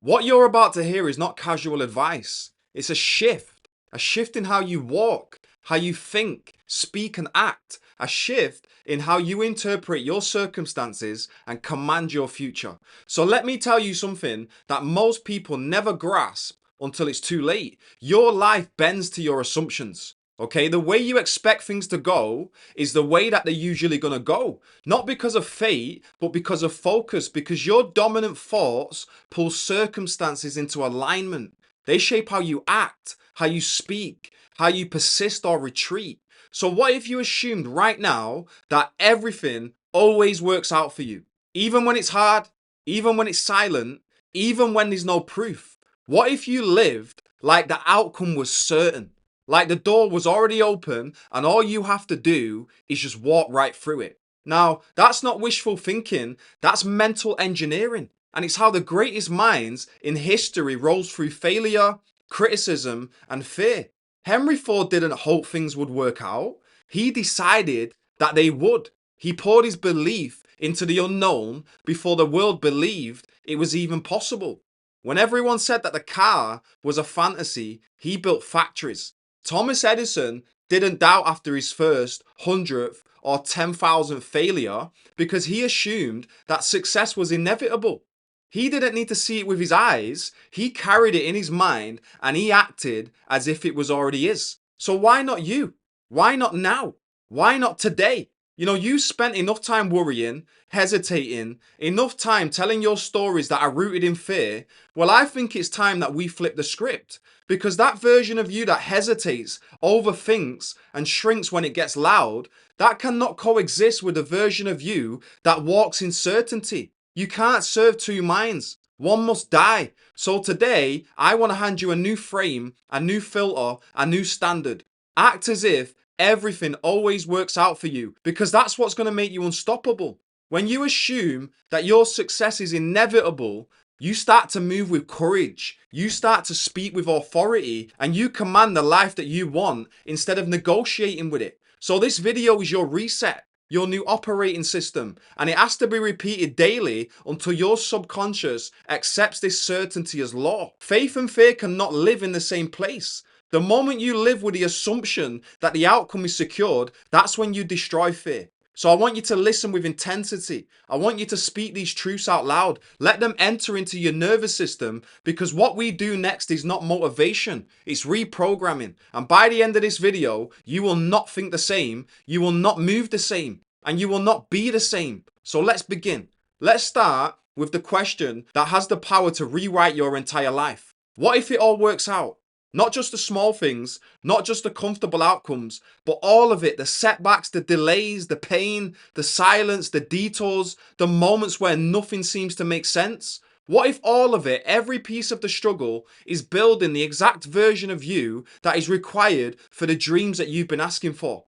What you're about to hear is not casual advice. It's a shift in how you walk, how you think, speak, and act, a shift in how you interpret your circumstances and command your future. So let me tell you something that most people never grasp until it's too late. Your life bends to your assumptions. Okay, the way you expect things to go is the way that they're usually going to go. Not because of fate, but because of focus. Because your dominant thoughts pull circumstances into alignment. They shape how you act, how you speak, how you persist or retreat. So, what if you assumed right now that everything always works out for you? Even when it's hard, even when it's silent, even when there's no proof? What if you lived like the outcome was certain? Like the door was already open and all you have to do is just walk right through it. Now, that's not wishful thinking, that's mental engineering. And it's how the greatest minds in history rose through failure, criticism, and fear. Henry Ford didn't hope things would work out, he decided that they would. He poured his belief into the unknown before the world believed it was even possible. When everyone said that the car was a fantasy, he built factories. Thomas Edison didn't doubt after his first 100th or 10,000th failure because he assumed that success was inevitable. He didn't need to see it with his eyes, he carried it in his mind and he acted as if it was already his. So why not you? Why not now? Why not today? You spent enough time worrying, hesitating, enough time telling your stories that are rooted in fear. Well, I think it's time that we flip the script. Because that version of you that hesitates, overthinks, and shrinks when it gets loud, that cannot coexist with the version of you that walks in certainty. You can't serve two minds. One must die. So today, I want to hand you a new frame, a new filter, a new standard. Act as if everything always works out for you because that's what's going to make you unstoppable. When you assume that your success is inevitable, you start to move with courage. You start to speak with authority and you command the life that you want instead of negotiating with it. So this video is your reset, your new operating system, and it has to be repeated daily until your subconscious accepts this certainty as law. Faith and fear cannot live in the same place. The moment you live with the assumption that the outcome is secured, that's when you destroy fear. So I want you to listen with intensity. I want you to speak these truths out loud. Let them enter into your nervous system because what we do next is not motivation, it's reprogramming. And by the end of this video, you will not think the same, you will not move the same, and you will not be the same. So let's begin. Let's start with the question that has the power to rewrite your entire life. What if it all works out? Not just the small things, not just the comfortable outcomes, but all of it, the setbacks, the delays, the pain, the silence, the detours, the moments where nothing seems to make sense. What if all of it, every piece of the struggle, is building the exact version of you that is required for the dreams that you've been asking for?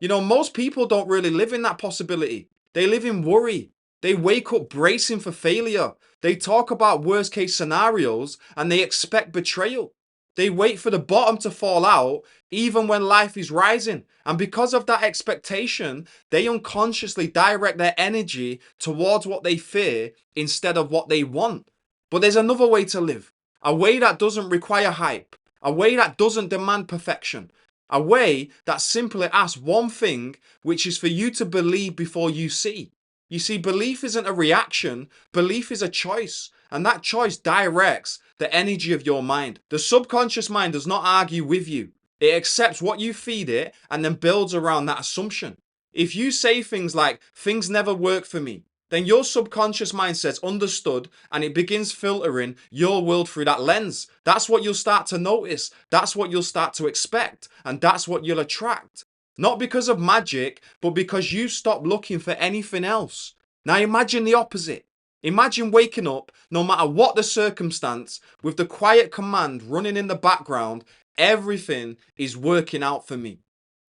Most people don't really live in that possibility. They live in worry. They wake up bracing for failure. They talk about worst case scenarios and they expect betrayal. They wait for the bottom to fall out even when life is rising. And because of that expectation, they unconsciously direct their energy towards what they fear instead of what they want. But there's another way to live, a way that doesn't require hype, a way that doesn't demand perfection, a way that simply asks one thing, which is for you to believe before you see. You see, belief isn't a reaction, belief is a choice. And that choice directs the energy of your mind. The subconscious mind does not argue with you. It accepts what you feed it and then builds around that assumption. If you say things like, things never work for me, then your subconscious mind says understood and it begins filtering your world through that lens. That's what you'll start to notice. That's what you'll start to expect. And that's what you'll attract. Not because of magic, but because you stop looking for anything else. Now imagine the opposite. Imagine waking up, no matter what the circumstance, with the quiet command running in the background, everything is working out for me.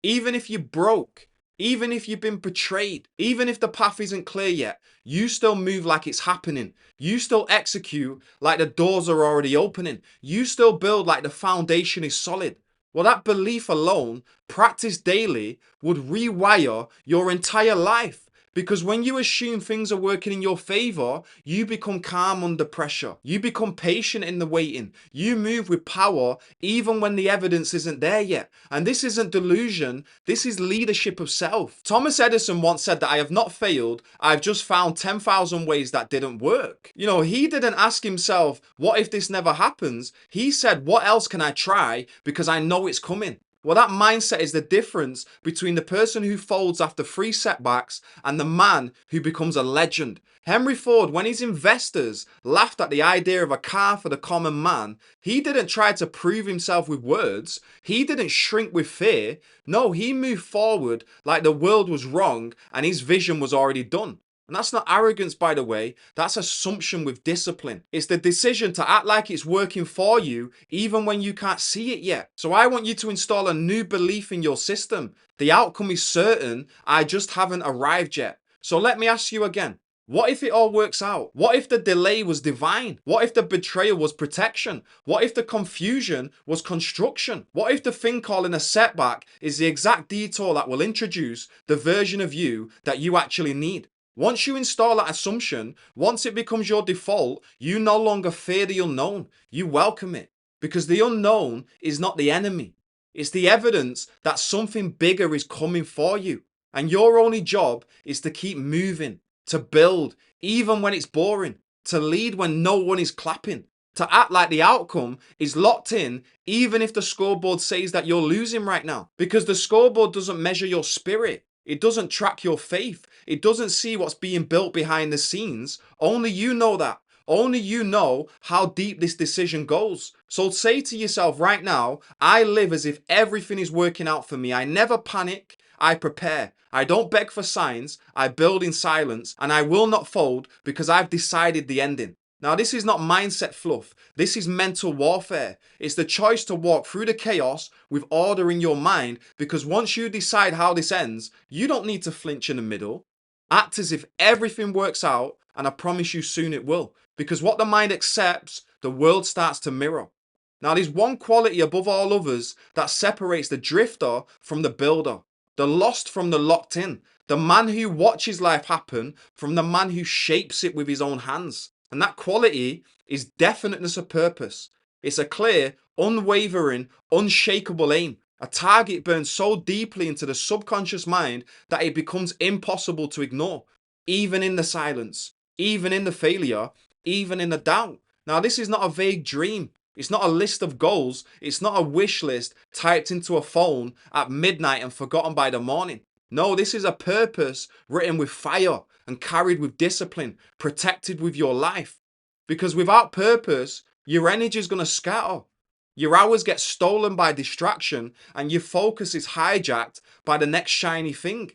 Even if you're broke, even if you've been betrayed, even if the path isn't clear yet, you still move like it's happening. You still execute like the doors are already opening. You still build like the foundation is solid. Well, that belief alone, practiced daily, would rewire your entire life. Because when you assume things are working in your favor, you become calm under pressure. You become patient in the waiting. You move with power even when the evidence isn't there yet. And this isn't delusion, this is leadership of self. Thomas Edison once said that I have not failed, I've just found 10,000 ways that didn't work. You know, he didn't ask himself, what if this never happens? He said, what else can I try because I know it's coming. Well, that mindset is the difference between the person who folds after 3 setbacks and the man who becomes a legend. Henry Ford, when his investors laughed at the idea of a car for the common man, he didn't try to prove himself with words. He didn't shrink with fear. No, he moved forward like the world was wrong and his vision was already done. And that's not arrogance, by the way. That's assumption with discipline. It's the decision to act like it's working for you, even when you can't see it yet. So I want you to install a new belief in your system. The outcome is certain. I just haven't arrived yet. So let me ask you again. What if it all works out? What if the delay was divine? What if the betrayal was protection? What if the confusion was construction? What if the thing calling a setback is the exact detour that will introduce the version of you that you actually need? Once you install that assumption, once it becomes your default, you no longer fear the unknown. You welcome it. Because the unknown is not the enemy. It's the evidence that something bigger is coming for you. And your only job is to keep moving, to build, even when it's boring, to lead when no one is clapping, to act like the outcome is locked in, even if the scoreboard says that you're losing right now. Because the scoreboard doesn't measure your spirit. It doesn't track your faith. It doesn't see what's being built behind the scenes. Only you know that. Only you know how deep this decision goes. So say to yourself right now, I live as if everything is working out for me. I never panic. I prepare. I don't beg for signs. I build in silence. And I will not fold because I've decided the ending. Now, this is not mindset fluff. This is mental warfare. It's the choice to walk through the chaos with order in your mind, because once you decide how this ends, you don't need to flinch in the middle. Act as if everything works out, and I promise you soon it will. Because what the mind accepts, the world starts to mirror. Now, there's one quality above all others that separates the drifter from the builder, the lost from the locked in, the man who watches life happen from the man who shapes it with his own hands. And that quality is definiteness of purpose. It's a clear, unwavering, unshakable aim. A target burns so deeply into the subconscious mind that it becomes impossible to ignore, even in the silence, even in the failure, even in the doubt. Now, this is not a vague dream. It's not a list of goals. It's not a wish list typed into a phone at midnight and forgotten by the morning. No, this is a purpose written with fire and carried with discipline, protected with your life. Because without purpose, your energy is going to scatter. Your hours get stolen by distraction and your focus is hijacked by the next shiny thing.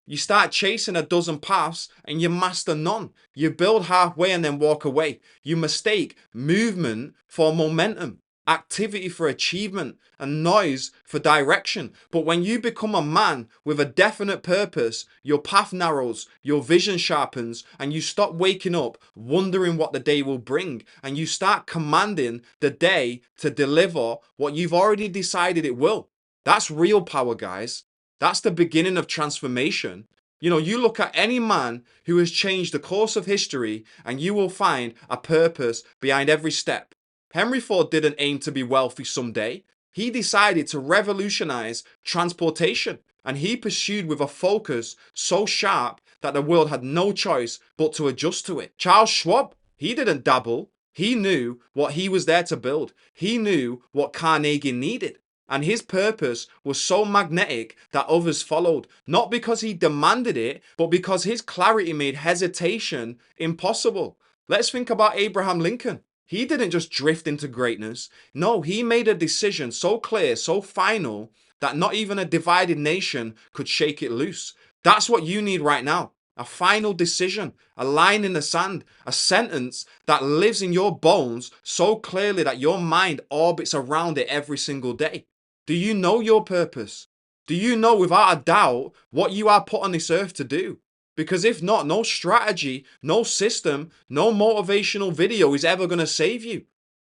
You start chasing a dozen paths and you master none. You build halfway and then walk away. You mistake movement for momentum, activity for achievement, and noise for direction. But when you become a man with a definite purpose, your path narrows, your vision sharpens, and you stop waking up wondering what the day will bring. And you start commanding the day to deliver what you've already decided it will. That's real power, guys. That's the beginning of transformation. You know, you look at any man who has changed the course of history and you will find a purpose behind every step. Henry Ford didn't aim to be wealthy someday. He decided to revolutionize transportation, and he pursued with a focus so sharp that the world had no choice but to adjust to it. Charles Schwab, he didn't dabble. He knew what he was there to build. He knew what Carnegie needed. And his purpose was so magnetic that others followed, not because he demanded it, but because his clarity made hesitation impossible. Let's think about Abraham Lincoln. He didn't just drift into greatness. No, he made a decision so clear, so final, that not even a divided nation could shake it loose. That's what you need right now. A final decision, a line in the sand, a sentence that lives in your bones so clearly that your mind orbits around it every single day. Do you know your purpose? Do you know without a doubt what you are put on this earth to do? Because if not, no strategy, no system, no motivational video is ever going to save you.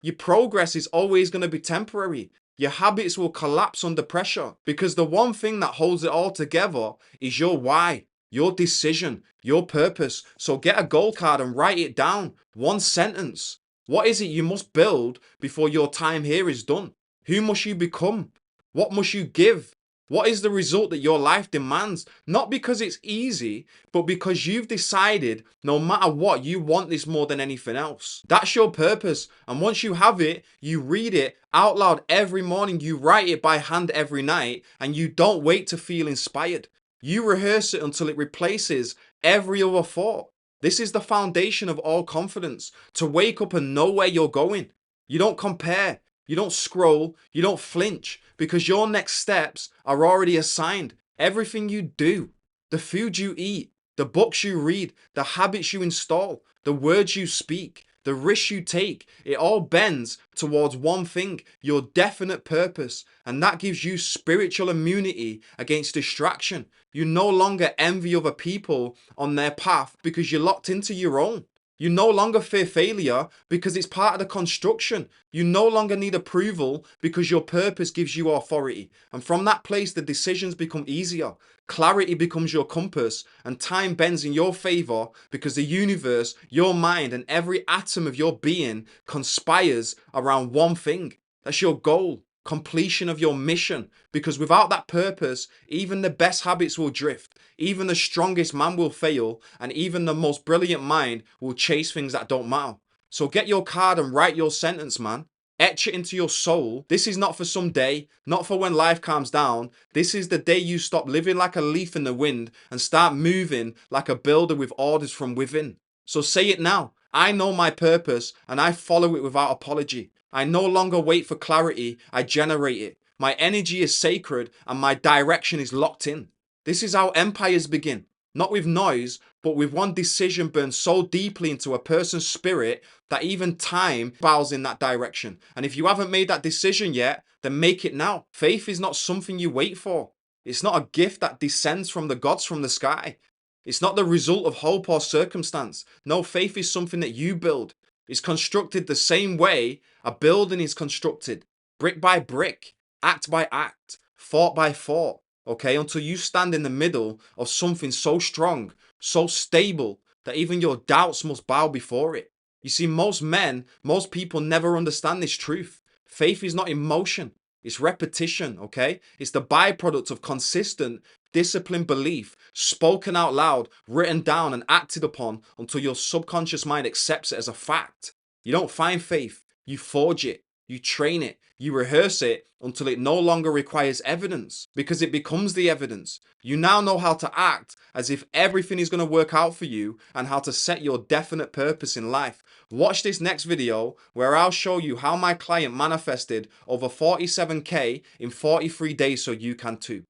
Your progress is always going to be temporary. Your habits will collapse under pressure because the one thing that holds it all together is your why. your decision, your purpose. So get a goal card and write it down. One sentence. What is it you must build before your time here is done? Who must you become? What must you give? What is the result that your life demands? Not because it's easy, but because you've decided no matter what, you want this more than anything else. That's your purpose. And once you have it, you read it out loud every morning, you write it by hand every night, and you don't wait to feel inspired. You rehearse it until it replaces every other thought. This is the foundation of all confidence, to wake up and know where you're going. You don't compare, you don't scroll, you don't flinch, because your next steps are already assigned. Everything you do, the food you eat, the books you read, the habits you install, the words you speak, the risks you take, it all bends towards one thing, your definite purpose. And that gives you spiritual immunity against distraction. You no longer envy other people on their path because you're locked into your own. You no longer fear failure because it's part of the construction. You no longer need approval because your purpose gives you authority. And from that place, the decisions become easier. Clarity becomes your compass, and time bends in your favor because the universe, your mind, and every atom of your being conspires around one thing. That's your goal, completion of your mission. Because without that purpose, even the best habits will drift, even the strongest man will fail, and even the most brilliant mind will chase things that don't matter. So get your card and write your sentence, man. Etch it into your soul. This is not for some day, not for when life calms down. This is the day you stop living like a leaf in the wind and start moving like a builder with orders from within. So say it now. I know my purpose and I follow it without apology. I no longer wait for clarity, I generate it. My energy is sacred and my direction is locked in. This is how empires begin. Not with noise, but with one decision burned so deeply into a person's spirit that even time bows in that direction. And if you haven't made that decision yet, then make it now. Faith is not something you wait for. It's not a gift that descends from the gods from the sky. It's not the result of hope or circumstance. No, faith is something that you build. It's constructed the same way a building is constructed, brick by brick, act by act, thought by thought. Okay, until you stand in the middle of something so strong, so stable, that even your doubts must bow before it. You see, most men, most people never understand this truth. Faith is not emotion, it's repetition, okay? It's the byproduct of consistent, disciplined belief, spoken out loud, written down, and acted upon until your subconscious mind accepts it as a fact. You don't find faith, you forge it. You train it, you rehearse it until it no longer requires evidence because it becomes the evidence. You now know how to act as if everything is going to work out for you and how to set your definite purpose in life. Watch this next video where I'll show you how my client manifested over 47K in 43 days so you can too.